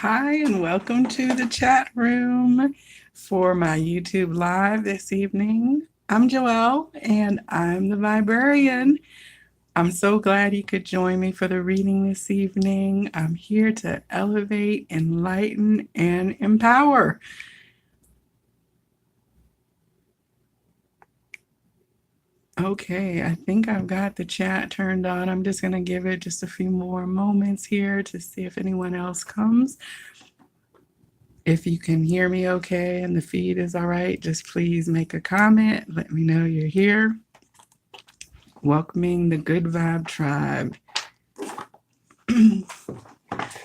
Hi, and welcome to the chat room for my YouTube Live this evening. I'm Joelle, and I'm the Vibrarian. I'm so glad you could join me for the reading this evening. I'm here to elevate, enlighten, and empower. Okay, I think I've got the chat turned on. I'm just going to give it just a few more moments here to see if anyone else comes. If you can hear me okay and the feed is all right, just please make a comment. Let me know you're here. Welcoming the Good Vibe Tribe.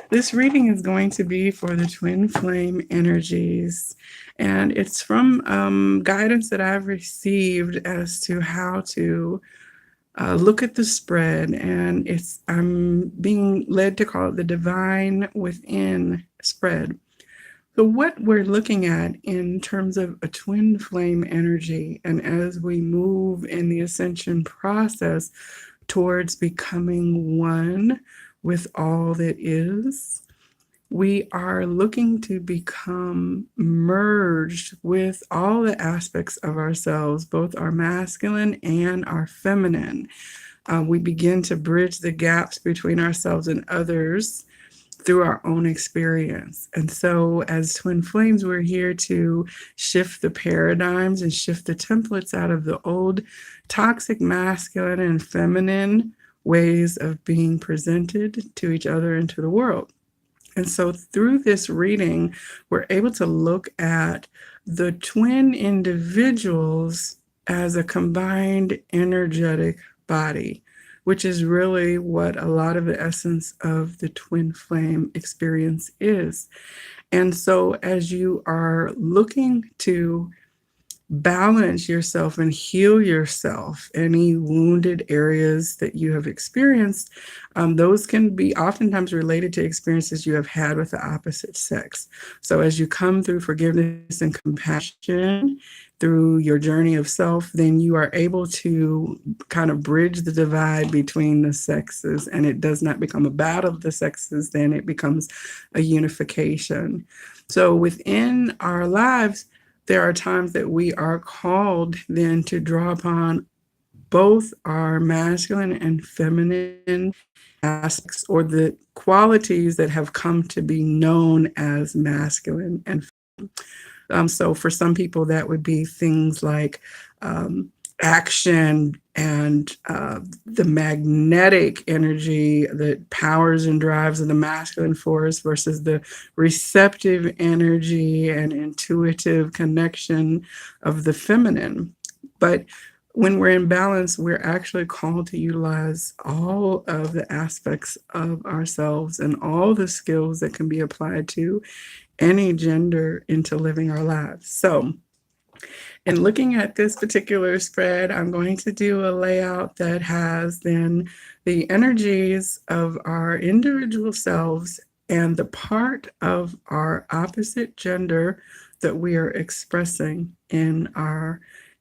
This reading is going to be for the twin flame energies, and it's from guidance that I've received as to how to look at the spread. And I'm being led to call it the Divine Within spread. So, what we're looking at in terms of a twin flame energy, and as we move in the ascension process towards becoming one with all that is, we are looking to become merged with all the aspects of ourselves, both our masculine and our feminine. We begin to bridge the gaps between ourselves and others through our own experience. And so, as twin flames, we're here to shift the paradigms and shift the templates out of the old toxic masculine and feminine ways of being presented to each other and to the world. And so, through this reading, we're able to look at the twin individuals as a combined energetic body, which is really what a lot of the essence of the twin flame experience is. And so, as you are looking to balance yourself and heal yourself, any wounded areas that you have experienced, those can be oftentimes related to experiences you have had with the opposite sex. So as you come through forgiveness and compassion through your journey of self, then you are able to kind of bridge the divide between the sexes, and it does not become a battle of the sexes, then it becomes a unification. So within our lives, there are times that we are called then to draw upon both our masculine and feminine aspects, or the qualities that have come to be known as masculine and so for some people that would be things like action and the magnetic energy that powers and drives of the masculine force versus the receptive energy and intuitive connection of the feminine. But when we're in balance, we're actually called to utilize all of the aspects of ourselves and all the skills that can be applied to any gender into living our lives. So, in looking at this particular spread, I'm going to do a layout that has then the energies of our individual selves and the part of our opposite gender that we are expressing in our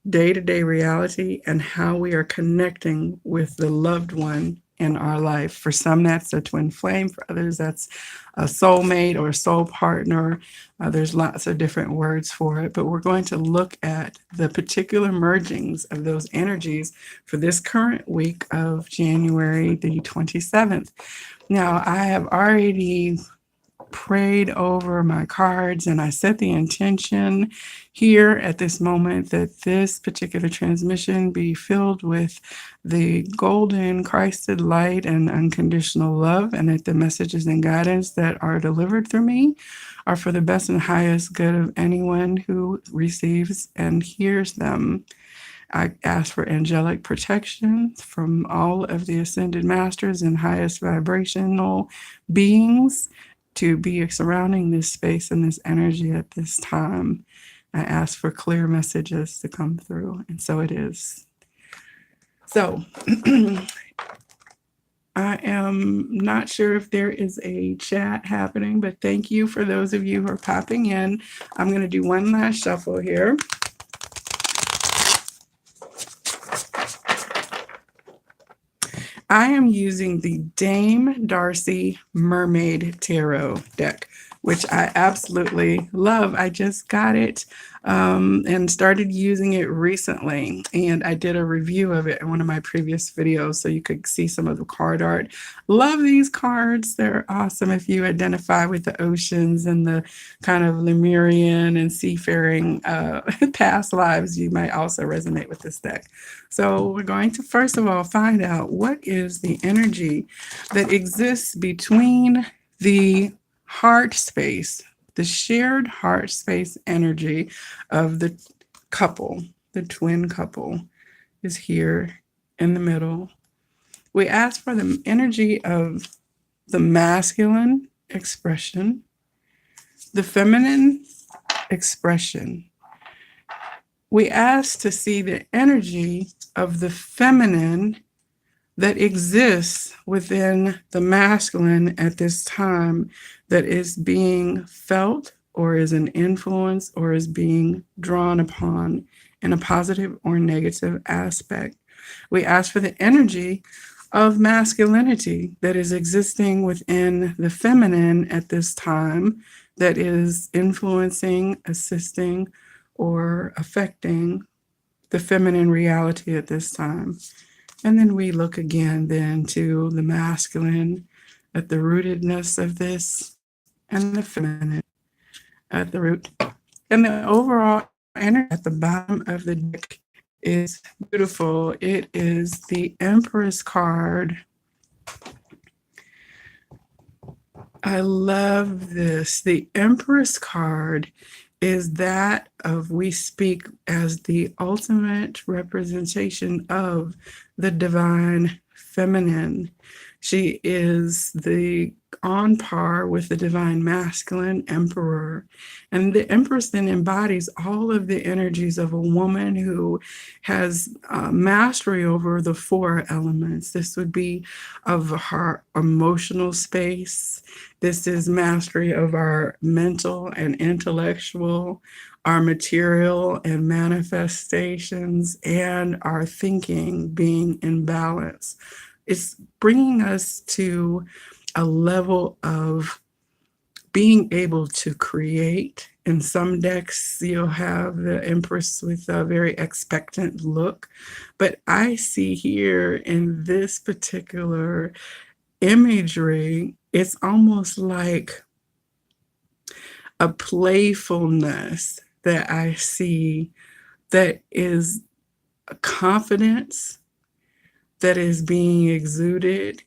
day-to-day reality, and how we are connecting with the loved one in our life. For some, that's a twin flame. For others, that's a soulmate or a soul partner. There's lots of different words for it, but we're going to look at the particular mergings of those energies for this current week of January the 27th. Now, I have already prayed over my cards, and I set the intention here at this moment that this particular transmission be filled with the golden Christed light and unconditional love, and that the messages and guidance that are delivered through me are for the best and highest good of anyone who receives and hears them. I ask for angelic protection from all of the ascended masters and highest vibrational beings to be surrounding this space and this energy at this time. I ask for clear messages to come through, and so it is. So, I am not sure if there is a chat happening, but thank you for those of you who are popping in. I'm going to do one last shuffle here. I am using the Dame Darcy Mermaid Tarot deck. which I absolutely love. I just got it and started using it recently. And I did a review of it in one of my previous videos so you could see some of the card art. Love these cards. They're awesome if you identify with the oceans and the kind of Lemurian and seafaring past lives. You might also resonate with this deck. So we're going to first of all find out what is the energy that exists between the heart space, the shared heart space energy of the couple, the twin couple is here in the middle. We ask for the energy of the masculine expression, the feminine expression. We ask to see the energy of the feminine that exists within the masculine at this time that is being felt or is an influence or is being drawn upon in a positive or negative aspect. We ask for the energy of masculinity that is existing within the feminine at this time that is influencing, assisting, or affecting the feminine reality at this time. And then we look again then to the masculine at the rootedness of this and the feminine at the root. And the overall energy at the bottom of the deck is beautiful. It is the Empress card. I love this. The Empress card is that of we speak as the ultimate representation of the divine feminine. She is the on par with the divine masculine emperor. And the empress then embodies all of the energies of a woman who has mastery over the four elements. This would be of her emotional space. This is mastery of our mental and intellectual, our material and manifestations, and our thinking being in balance. It's bringing us to a level of being able to create. In some decks, you'll have the Empress with a very expectant look. But I see here in this particular imagery, it's almost like a playfulness that I see that is a confidence that is being exuded.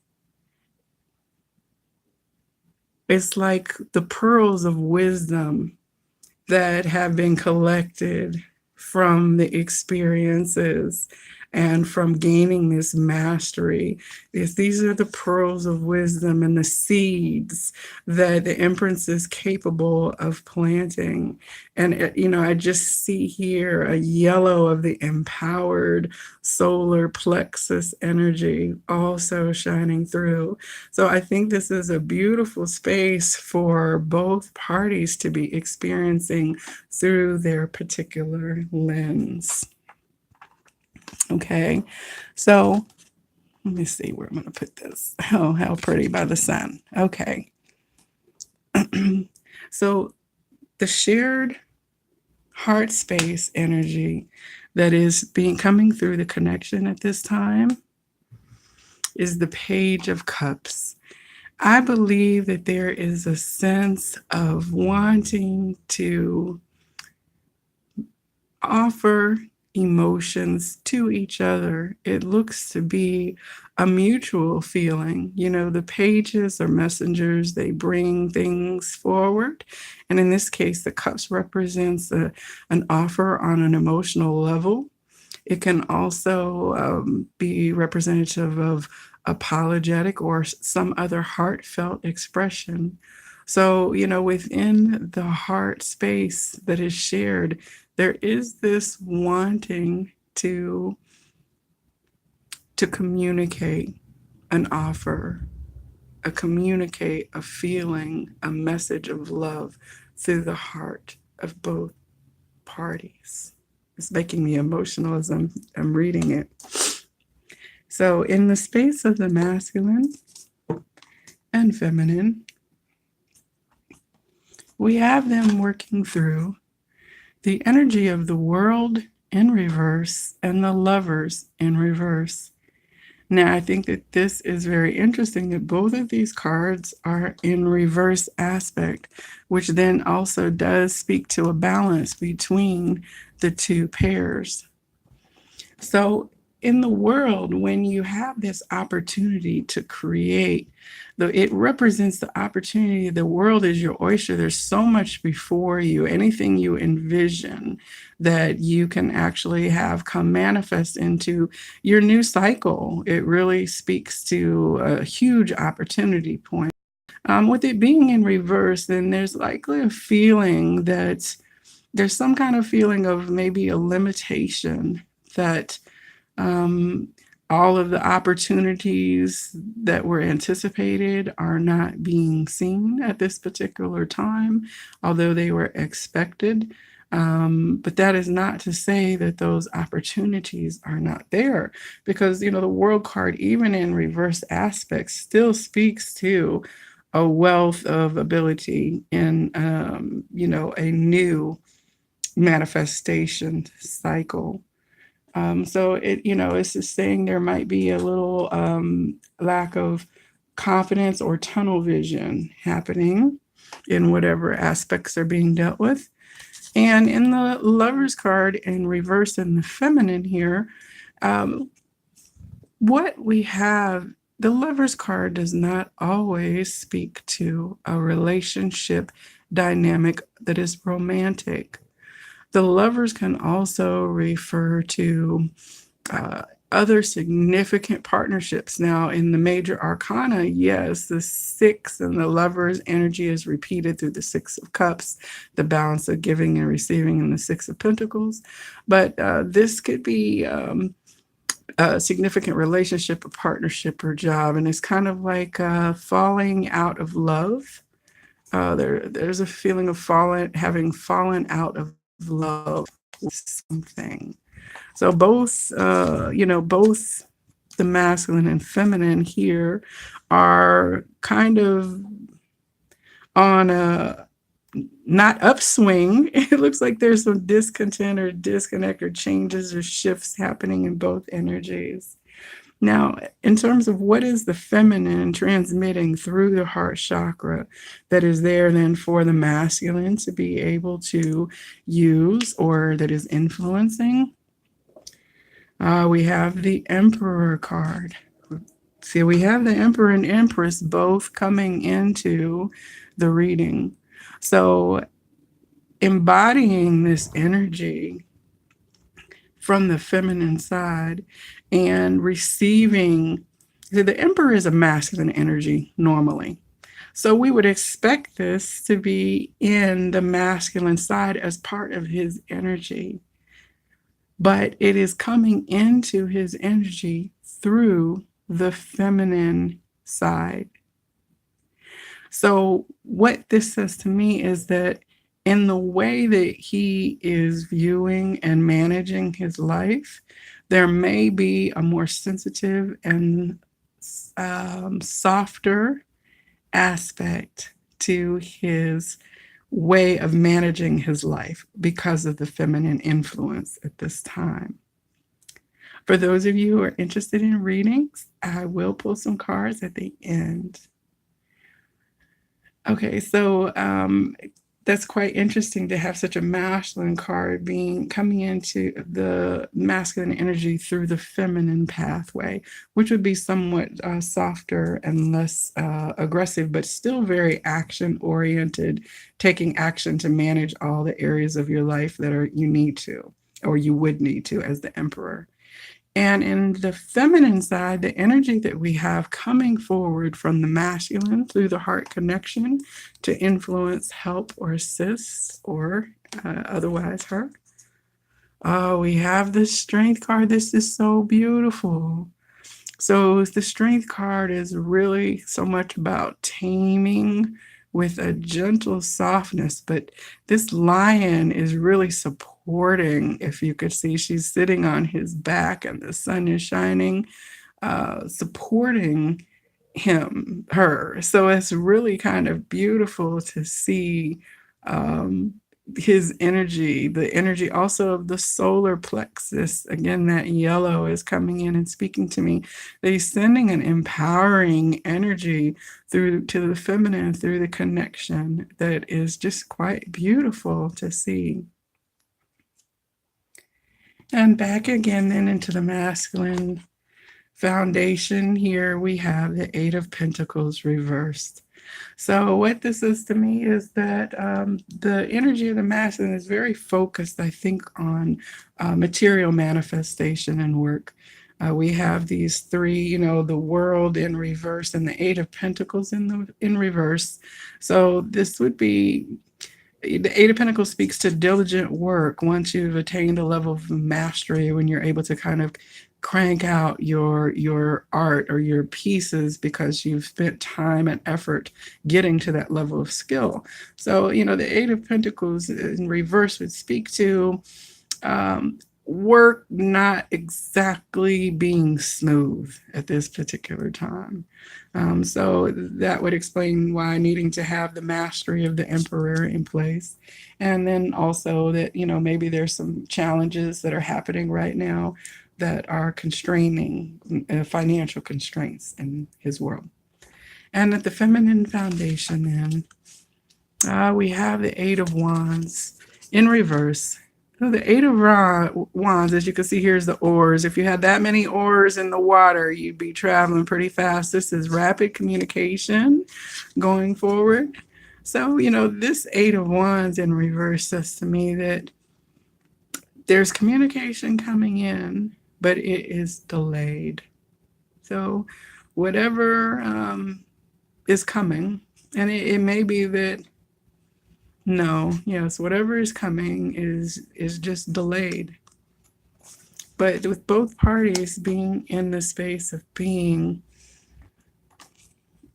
It's like the pearls of wisdom that have been collected from the experiences and from gaining this mastery. These are the pearls of wisdom and the seeds that the Empress is capable of planting. And, I just see here a yellow of the empowered solar plexus energy also shining through. So I think this is a beautiful space for both parties to be experiencing through their particular lens. Okay, so let me see where I'm going to put this. Oh, how pretty by the sun. Okay. So the shared heart space energy that is coming through the connection at this time is the Page of Cups. I believe that there is a sense of wanting to offer emotions to each other. It looks to be a mutual feeling. The pages are messengers, they bring things forward. And in this case, the cups represents an offer on an emotional level. It can also be representative of apologetic or some other heartfelt expression. So, within the heart space that is shared, there is this wanting to communicate an offer, communicate a feeling, a message of love through the heart of both parties. It's making me emotional as I'm reading it. So in the space of the masculine and feminine, we have them working through the energy of the world in reverse and the lovers in reverse. Now, I think that this is very interesting that both of these cards are in reverse aspect, which then also does speak to a balance between the two pairs. So, in the world, when you have this opportunity to create, it represents the opportunity. The world is your oyster. There's so much before you. Anything you envision that you can actually have come manifest into your new cycle. It really speaks to a huge opportunity point. With it being in reverse, then there's likely a feeling that there's some kind of feeling of maybe a limitation that um, all of the opportunities that were anticipated are not being seen at this particular time, although they were expected. But that is not to say that those opportunities are not there, because the world card, even in reverse aspects, still speaks to a wealth of ability in a new manifestation cycle. So it's just saying there might be a little lack of confidence or tunnel vision happening in whatever aspects are being dealt with. And in the Lovers card in reverse in the feminine here, um, what we have, the Lovers card does not always speak to a relationship dynamic that is romantic. The Lovers can also refer to uh, other significant partnerships. Now, in the major arcana, yes, the six and the Lovers energy is repeated through the Six of Cups, the balance of giving and receiving in the Six of Pentacles. But this could be a significant relationship, a partnership, or job. And it's kind of like falling out of love. There's a feeling of having fallen out of love with something. So both the masculine and feminine here are kind of on a not upswing. It looks like there's some discontent or disconnect or changes or shifts happening in both energies. Now, in terms of what is the feminine transmitting through the heart chakra that is there then for the masculine to be able to use, or that is influencing, we have the Emperor card. See, we have the Emperor and Empress both coming into the reading. So, embodying this energy from the feminine side and receiving, the Emperor is a masculine energy normally. So we would expect this to be in the masculine side as part of his energy, but it is coming into his energy through the feminine side. So what this says to me is that in the way that he is viewing and managing his life, there may be a more sensitive and softer aspect to his way of managing his life because of the feminine influence at this time. For those of you who are interested in readings, I will pull some cards at the end. Okay, so that's quite interesting to have such a masculine card coming into the masculine energy through the feminine pathway, which would be somewhat softer and less aggressive, but still very action oriented, taking action to manage all the areas of your life that you need to, or you would need to as the Emperor. And in the feminine side, the energy that we have coming forward from the masculine through the heart connection to influence, help, or assist, or otherwise hurt. Oh, we have the Strength card. This is so beautiful. So the Strength card is really so much about taming with a gentle softness, but this lion is really supporting. If you could see, she's sitting on his back and the sun is shining, supporting her. So it's really kind of beautiful to see um, his energy, the energy also of the solar plexus. Again, that yellow is coming in and speaking to me. That he's sending an empowering energy through to the feminine through the connection that is just quite beautiful to see. And back again then into the masculine foundation. Here we have the Eight of Pentacles reversed. So what this is to me is that the energy of the masculine is very focused, I think, on material manifestation and work. We have these three, the world in reverse and the Eight of Pentacles in reverse. So this would be the Eight of Pentacles speaks to diligent work. Once you've attained a level of mastery, when you're able to kind of crank out your art or your pieces because you've spent time and effort getting to that level of skill. So, the Eight of Pentacles in reverse would speak to work not exactly being smooth at this particular time. So that would explain why needing to have the mastery of the emperor in place. And then also that, maybe there's some challenges that are happening right now that are constraining financial constraints in his world. And at the feminine foundation, then we have the Eight of Wands in reverse. So the Eight of Wands, as you can see, here's the oars. If you had that many oars in the water, you'd be traveling pretty fast. This is rapid communication going forward. So, this Eight of Wands in reverse says to me that there's communication coming in, but it is delayed. So whatever is coming, and it may be that whatever is coming is just delayed. But with both parties being in the space of being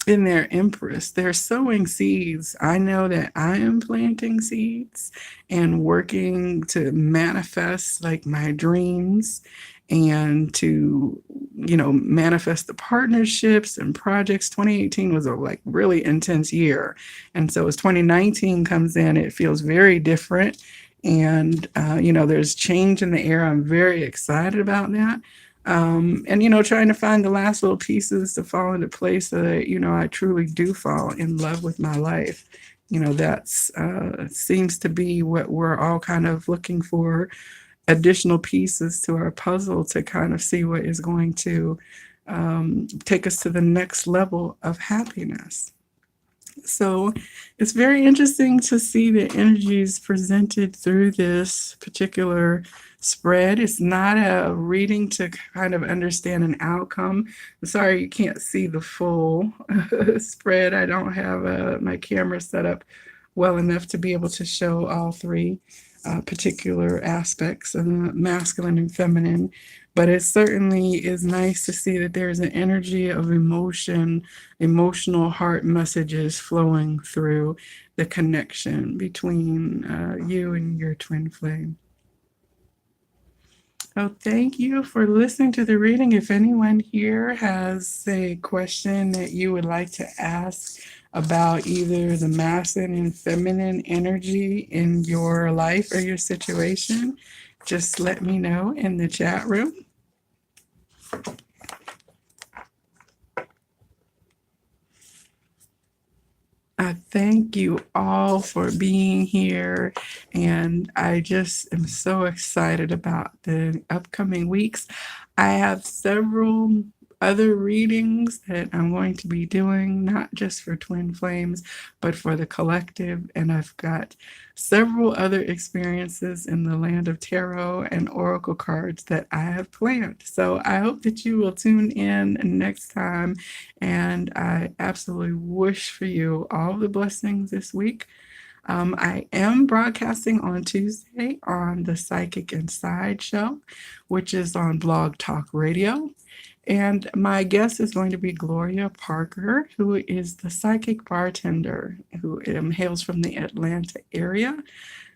in their empress, they're sowing seeds. I know that I am planting seeds and working to manifest like my dreams and to manifest the partnerships and projects. 2018 was a really intense year, and so as 2019 comes in, it feels very different, and there's change in the air. I'm very excited about that. And trying to find the last little pieces to fall into place so that I truly do fall in love with my life. That's seems to be what we're all kind of looking for, additional pieces to our puzzle to kind of see what is going to take us to the next level of happiness. So it's very interesting to see the energies presented through this particular spread. It's not a reading to kind of understand an outcome. I'm sorry you can't see the full spread. I don't have my camera set up well enough to be able to show all three particular aspects of the masculine and feminine. But it certainly is nice to see that there's an energy of emotion, emotional heart messages flowing through the connection between you and your twin flame. So thank you for listening to the reading. If anyone here has a question that you would like to ask about either the masculine and feminine energy in your life or your situation, just let me know in the chat room. I thank you all for being here, and I just am so excited about the upcoming weeks. I have several other readings that I'm going to be doing, not just for Twin Flames, but for the collective. And I've got several other experiences in the land of tarot and oracle cards that I have planned. So I hope that you will tune in next time. And I absolutely wish for you all the blessings this week. I am broadcasting on Tuesday on the Psychic Inside show, which is on Blog Talk Radio. And my guest is going to be Gloria Parker, who is the psychic bartender who hails from the Atlanta area.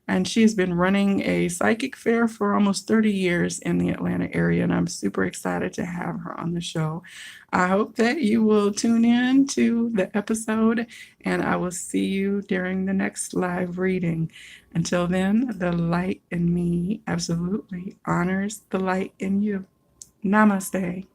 And she has been running a psychic fair for almost 30 years in the Atlanta area, and I'm super excited to have her on the show. I hope that you will tune in to the episode, and I will see you during the next live reading. Until then, the light in me absolutely honors the light in you. Namaste.